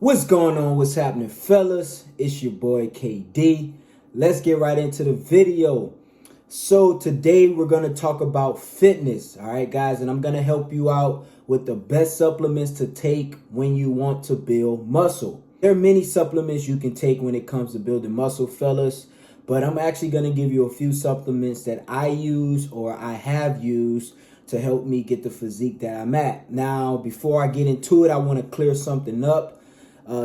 What's going on? What's happening, fellas? It's your boy KD. Let's get right into the video. So today we're going to talk about fitness, all right, guys, and I'm going to help you out with the best supplements to take when you want to build muscle. There are many supplements you can take when it comes to building muscle, fellas, but I'm actually going to give you a few supplements that I use or I have used to help me get the physique that I'm at. Now, before I get into it, I want to clear something up.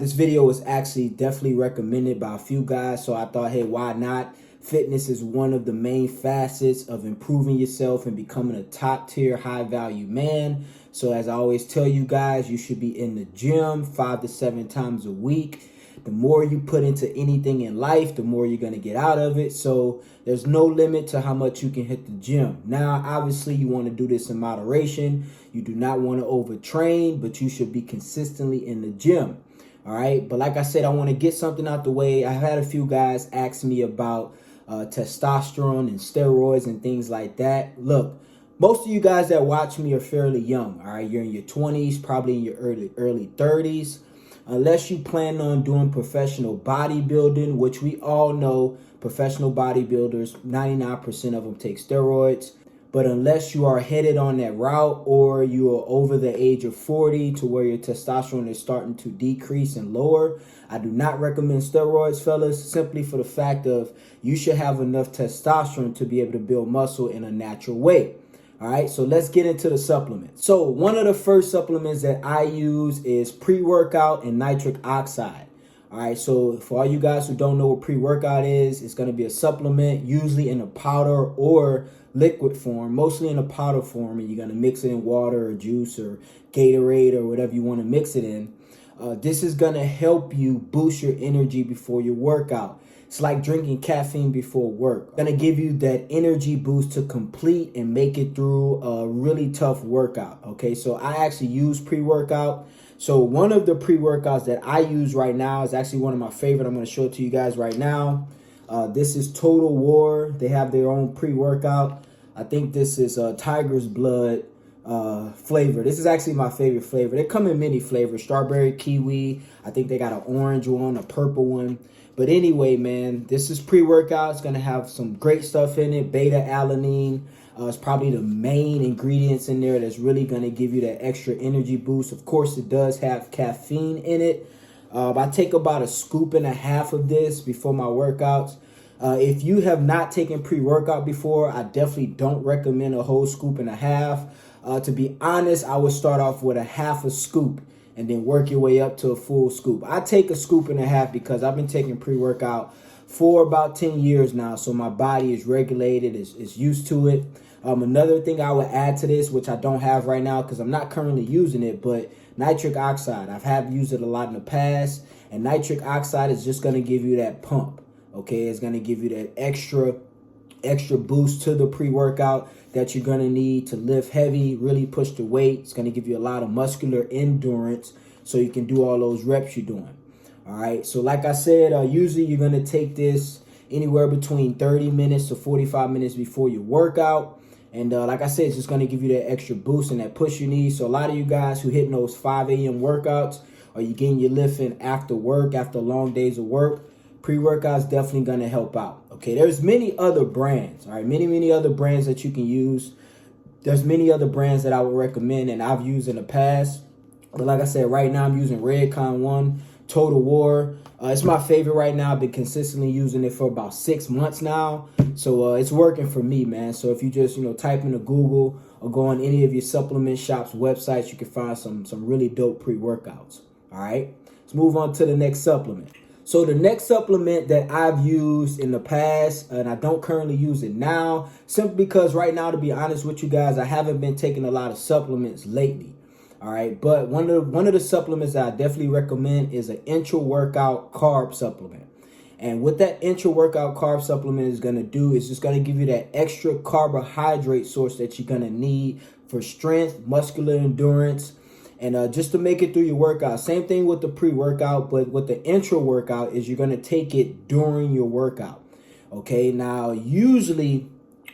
This video was actually definitely recommended by a few guys, so I thought, hey, why not? Fitness is one of the main facets of improving yourself and becoming a top tier, high value man. So as I always tell you guys, you should be in the gym 5 to 7 times a week. The more you put into anything in life, the more you're going to get out of it. So there's no limit to how much you can hit the gym. Now, obviously, you want to do this in moderation. You do not want to overtrain, but you should be consistently in the gym. All right. But like I said, I want to get something out the way. I've had a few guys ask me about testosterone and steroids and things like that. Look, most of you guys that watch me are fairly young. All right. You're in your 20s, probably in your early 30s. Unless you plan on doing professional bodybuilding, which we all know professional bodybuilders, 99% of them take steroids. But unless you are headed on that route or you are over the age of 40 to where your testosterone is starting to decrease and lower, I do not recommend steroids, fellas, simply for the fact of you should have enough testosterone to be able to build muscle in a natural way. All right, so let's get into the supplements. So one of the first supplements that I use is pre-workout and nitric oxide. All right, so for all you guys who don't know what pre-workout is, it's going to be a supplement usually in a powder or liquid form, mostly in a powder form, and you're going to mix it in water or juice or Gatorade or whatever you want to mix it in. This is going to help you boost your energy before your workout. It's like drinking caffeine before work. Going to give you that energy boost to complete and make it through a really tough workout. Okay, so I actually use pre-workout. So one of the pre-workouts that I use right now is actually one of my favorite. I'm going to show it to you guys right now. This is Total War. They have their own pre-workout. I think this is Tiger's Blood flavor. This is actually my favorite flavor. They come in many flavors: strawberry, kiwi. I think they got an orange one, a purple one. But anyway, man, this is pre-workout. It's going to have some great stuff in it. Beta-alanine. It's probably the main ingredients in there that's really going to give you that extra energy boost. Of course, it does have caffeine in it. I take about 1.5 scoops of this before my workouts. If you have not taken pre-workout before, I definitely don't recommend a whole 1.5 scoops. To be honest, I would start off with 1/2 scoop and then work your way up to a full scoop. I take 1.5 scoops because I've been taking pre-workout for about 10 years now, so my body is regulated, is used to it. Another thing I would add to this, which I don't have right now because I'm not currently using it, but nitric oxide. I've used it a lot in the past, and nitric oxide is just going to give you that pump. Okay, it's going to give you that extra boost to the pre-workout that you're going to need to lift heavy, really push the weight. It's going to give you a lot of muscular endurance so you can do all those reps you're doing. All right, so like I said, usually you're going to take this anywhere between 30 minutes to 45 minutes before your workout. And like I said, it's just going to give you that extra boost and that push you need. So a lot of you guys who hitting those 5 a.m. workouts, or you getting your lifting after work, after long days of work, pre-workout is definitely going to help out. Okay, there's many other brands. All right, many other brands that you can use. There's many other brands that I would recommend and I've used in the past. But like I said, right now I'm using Redcon 1, Total War. It's my favorite right now. I've been consistently using it for about 6 months now. So it's working for me, man. So if you just, type into Google or go on any of your supplement shops websites, you can find some really dope pre-workouts. All right, let's move on to the next supplement. So the next supplement that I've used in the past, and I don't currently use it now, simply because right now, to be honest with you guys, I haven't been taking a lot of supplements lately. All right, but one of the supplements that I definitely recommend is an intra-workout carb supplement. And what that intra-workout carb supplement is going to do is just going to give you that extra carbohydrate source that you're going to need for strength, muscular endurance, and just to make it through your workout. Same thing with the pre-workout, but with the intra-workout is you're going to take it during your workout. Okay, now usually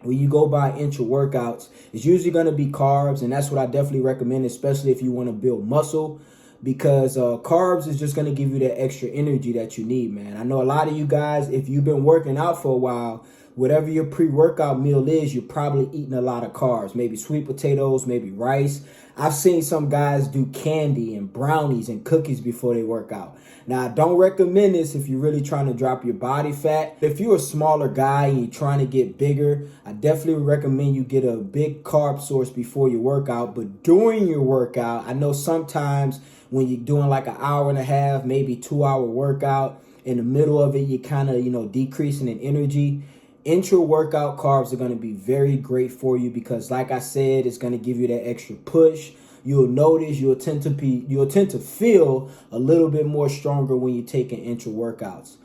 when you go by intra workouts, it's usually going to be carbs, and that's what I definitely recommend, especially if you want to build muscle. because carbs is just going to give you that extra energy that you need, man. I know a lot of you guys, if you've been working out for a while, whatever your pre-workout meal is, you're probably eating a lot of carbs, maybe sweet potatoes, maybe rice. I've seen some guys do candy and brownies and cookies before they work out. Now, I don't recommend this if you're really trying to drop your body fat. If you're a smaller guy and you're trying to get bigger, I definitely recommend you get a big carb source before your workout. But during your workout, I know sometimes when you're doing like an hour and a half, maybe 2 hour workout, in the middle of it, you're kind of, decreasing in energy. Intra-workout carbs are going to be very great for you because, like I said, it's going to give you that extra push. You'll notice you'll tend to feel a little bit more stronger when you're taking intra-workouts.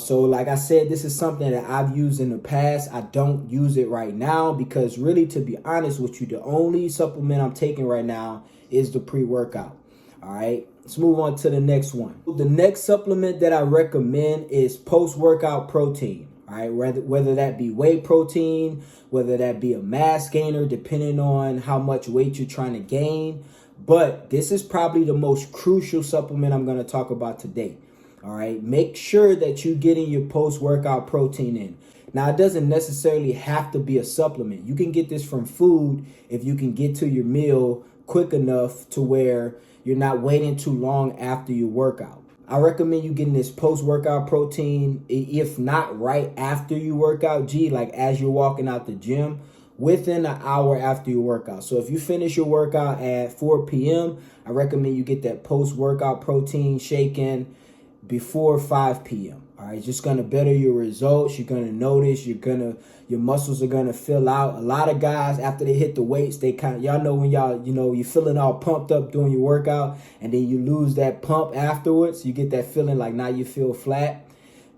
So like I said, this is something that I've used in the past. I don't use it right now because really, to be honest with you, the only supplement I'm taking right now is the pre-workout. All right, let's move on to the next one. The next supplement that I recommend is post-workout protein. All right, whether that be whey protein, whether that be a mass gainer, depending on how much weight you're trying to gain. But this is probably the most crucial supplement I'm going to talk about today. All right, make sure that you're getting your post-workout protein in. Now, it doesn't necessarily have to be a supplement. You can get this from food if you can get to your meal quick enough to where you're not waiting too long after your workout. I recommend you getting this post-workout protein, if not right after you work out, like as you're walking out the gym, within an hour after your workout. So if you finish your workout at 4 p.m., I recommend you get that post-workout protein shaken before 5 p.m. All right, it's just going to better your results. You're going to notice your muscles are going to fill out. A lot of guys, after they hit the weights, they y'all know when you're feeling all pumped up during your workout and then you lose that pump afterwards. You get that feeling like now you feel flat.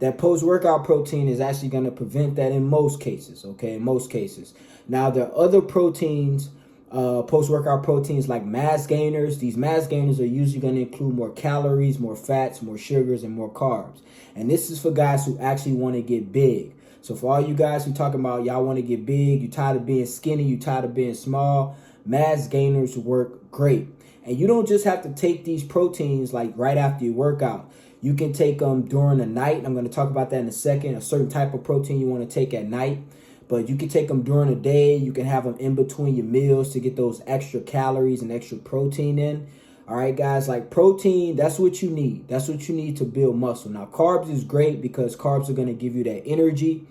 That post-workout protein is actually going to prevent that in most cases, okay, in most cases. Now, there are other proteins, post-workout proteins like mass gainers. These mass gainers are usually going to include more calories, more fats, more sugars, and more carbs. And this is for guys who actually want to get big. So for all you guys who talking about y'all want to get big, you tired of being skinny, you tired of being small, mass gainers work great. And you don't just have to take these proteins like right after your workout. You can take them during the night. I'm going to talk about that in a second, a certain type of protein you want to take at night. But you can take them during the day. You can have them in between your meals to get those extra calories and extra protein in. All right, guys, like protein, that's what you need. That's what you need to build muscle. Now, carbs is great because carbs are going to give you that energy.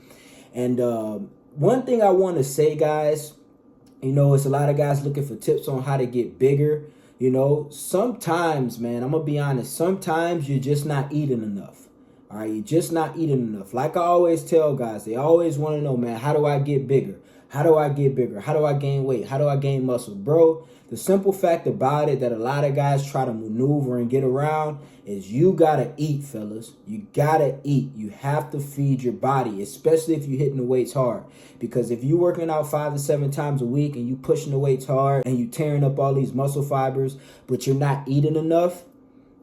And one thing I want to say, guys, it's a lot of guys looking for tips on how to get bigger. Sometimes, man, I'm going to be honest, sometimes you're just not eating enough. All right, you're just not eating enough. Like I always tell guys, they always want to know, man, how do I get bigger? How do I get bigger? How do I gain weight? How do I gain muscle? Bro, the simple fact about it that a lot of guys try to maneuver and get around is you got to eat, fellas. You got to eat. You have to feed your body, especially if you're hitting the weights hard. Because if you're working out 5 to 7 times a week and you pushing the weights hard and you tearing up all these muscle fibers, but you're not eating enough,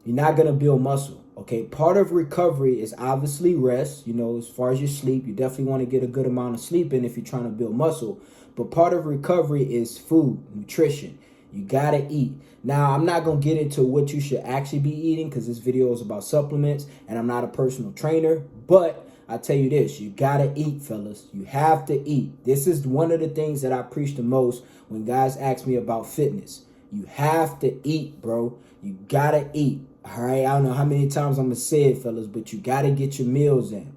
you're not going to build muscle. Okay, part of recovery is obviously rest. As far as your sleep, you definitely want to get a good amount of sleep in if you're trying to build muscle. But part of recovery is food, nutrition. You got to eat. Now, I'm not going to get into what you should actually be eating because this video is about supplements and I'm not a personal trainer. But I tell you this, you got to eat, fellas. You have to eat. This is one of the things that I preach the most when guys ask me about fitness. You have to eat, bro. You got to eat. All right, I don't know how many times I'm going to say it, fellas, but you got to get your meals in.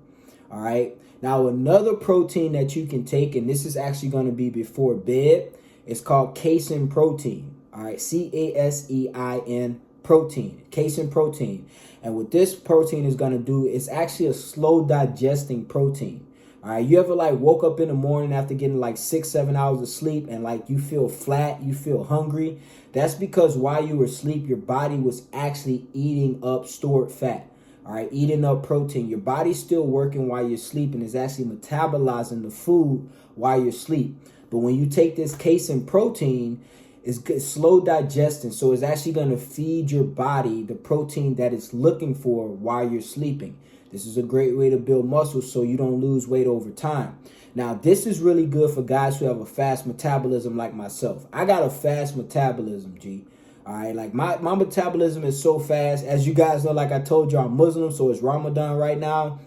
All right. Now, another protein that you can take, and this is actually going to be before bed, it's called casein protein. All right, casein protein, casein protein. And what this protein is going to do, it's actually a slow digesting protein. All right, you ever like woke up in the morning after getting like 6-7 hours of sleep and like you feel flat, you feel hungry? That's because while you were asleep, your body was actually eating up stored fat. All right, eating up protein. Your body's still working while you're sleeping. It's actually metabolizing the food while you're asleep. But when you take this casein protein, it's slow digesting. So it's actually going to feed your body the protein that it's looking for while you're sleeping. This is a great way to build muscle so you don't lose weight over time. Now, this is really good for guys who have a fast metabolism like myself. I got a fast metabolism, G. All right, like my metabolism is so fast. As you guys know, like I told you, I'm Muslim, so it's Ramadan right now.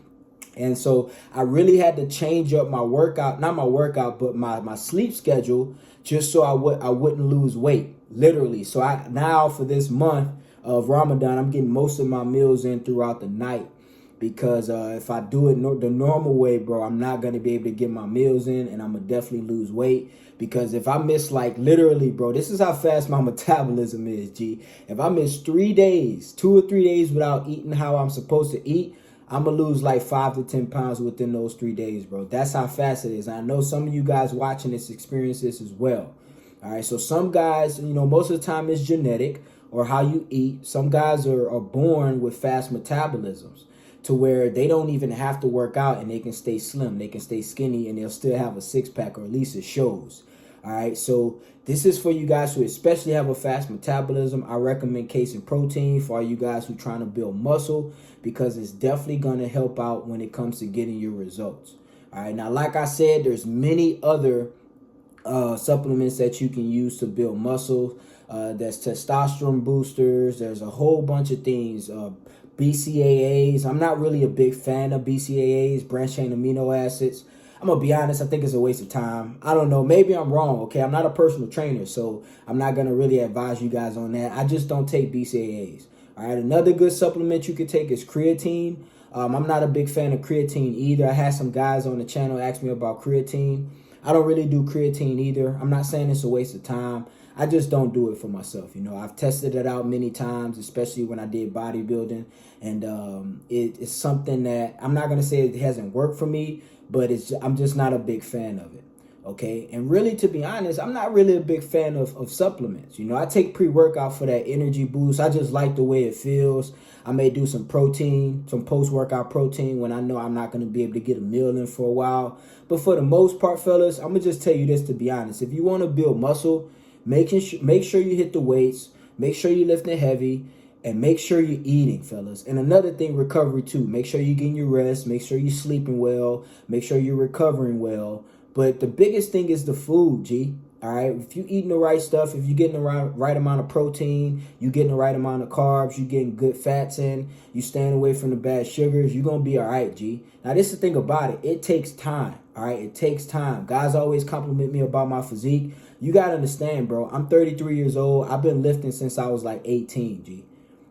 And so I really had to change up my workout, not my workout, but my sleep schedule, just so I wouldn't lose weight, literally. So I now for this month of Ramadan, I'm getting most of my meals in throughout the night, because if I do it the normal way, bro, I'm not going to be able to get my meals in, and I'm going to definitely lose weight. Because if I miss, like, literally, bro, this is how fast my metabolism is, G. If I miss 3 days, 2 or 3 days without eating how I'm supposed to eat, I'm going to lose like 5 to 10 pounds within those 3 days, bro. That's how fast it is. I know some of you guys watching this experience this as well. All right, so some guys, most of the time it's genetic or how you eat. Some guys are born with fast metabolisms, to where they don't even have to work out and they can stay slim, they can stay skinny, and they'll still have a six-pack, or at least it shows. All right, so this is for you guys who especially have a fast metabolism. I recommend casein protein for all you guys who trying to build muscle, because it's definitely going to help out when it comes to getting your results. All right, now, like I said, there's many other supplements that you can use to build muscle. There's testosterone boosters. There's a whole bunch of things. BCAAs. I'm not really a big fan of BCAAs, branched chain amino acids. I'm going to be honest, I think it's a waste of time. I don't know. Maybe I'm wrong, okay? I'm not a personal trainer, so I'm not going to really advise you guys on that. I just don't take BCAAs. All right, another good supplement you could take is creatine. I'm not a big fan of creatine either. I had some guys on the channel ask me about creatine. I don't really do creatine either. I'm not saying it's a waste of time. I just don't do it for myself. I've tested it out many times, especially when I did bodybuilding. And it's something that I'm not going to say it hasn't worked for me, but I'm just not a big fan of it. Okay. And really, to be honest, I'm not really a big fan of supplements. I take pre-workout for that energy boost. I just like the way it feels. I may do some protein, some post-workout protein when I know I'm not going to be able to get a meal in for a while. But for the most part, fellas, I'm going to just tell you this, to be honest. If you want to build muscle, make sure you hit the weights, make sure you're lifting heavy, and make sure you're eating, fellas. And another thing, recovery too. Make sure you're getting your rest, make sure you're sleeping well, make sure you're recovering well. But the biggest thing is the food, G. All right, if you're eating the right stuff, if you're getting the right amount of protein, you're getting the right amount of carbs, you're getting good fats in, you staying away from the bad sugars, you're going to be all right, G. Now, this is the thing about it. It takes time, all right? It takes time. Guys always compliment me about my physique. You got to understand, bro. I'm 33 years old. I've been lifting since I was like 18, G.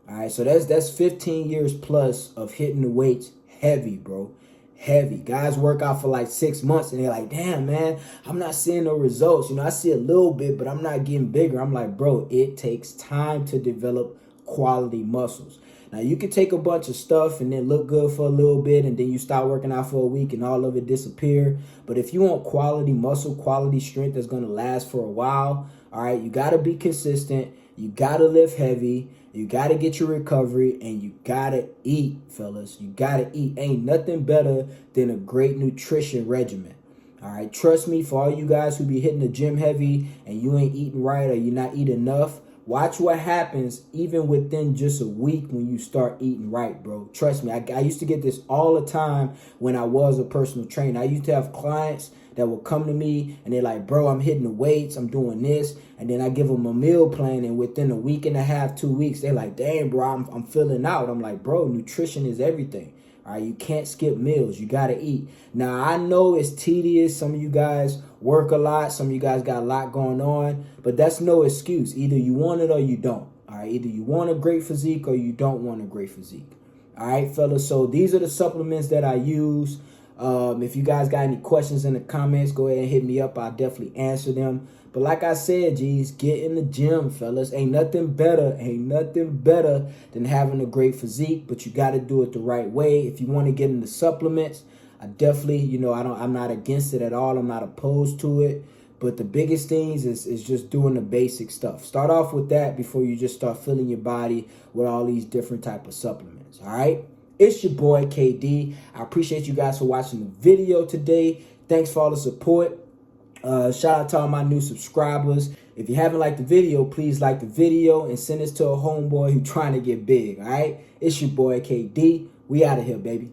All right, so that's 15 years plus of hitting the weights heavy, bro. Heavy. Guys work out for like 6 months and they're like, damn, man, I'm not seeing no results. I see a little bit, but I'm not getting bigger. I'm like, bro, it takes time to develop quality muscles. Now, you can take a bunch of stuff and then look good for a little bit, and then you start working out for a week and all of it disappear. But if you want quality muscle, quality strength that's going to last for a while, all right, you got to be consistent. You got to lift heavy. You got to get your recovery, and you got to eat, fellas. You got to eat. Ain't nothing better than a great nutrition regimen. All right, trust me, for all you guys who be hitting the gym heavy and you ain't eating right or you're not eating enough, watch what happens even within just a week when you start eating right, bro. Trust me, I used to get this all the time when I was a personal trainer. I used to have clients that would come to me and they're like, bro, I'm hitting the weights, I'm doing this. And then I give them a meal plan, and within a week and a half, 2 weeks, they're like, damn, bro, I'm filling out. I'm like, bro, nutrition is everything. All right, you can't skip meals. You got to eat. Now, I know it's tedious. Some of you guys work a lot. Some of you guys got a lot going on. But that's no excuse. Either you want it or you don't. All right, either you want a great physique or you don't want a great physique. All right, fellas. So these are the supplements that I use. If you guys got any questions in the comments, go ahead and hit me up. I'll definitely answer them. But like I said, G's, get in the gym, fellas. Ain't nothing better than having a great physique, but you got to do it the right way. If you want to get into supplements, I definitely, I'm not against it at all. I'm not opposed to it. But the biggest things is just doing the basic stuff. Start off with that before you just start filling your body with all these different type of supplements, all right? It's your boy, KD. I appreciate you guys for watching the video today. Thanks for all the support. Shout out to all my new subscribers. If you haven't liked the video, please like the video and send this to a homeboy who's trying to get big, all right? It's your boy, KD. We out of here, baby.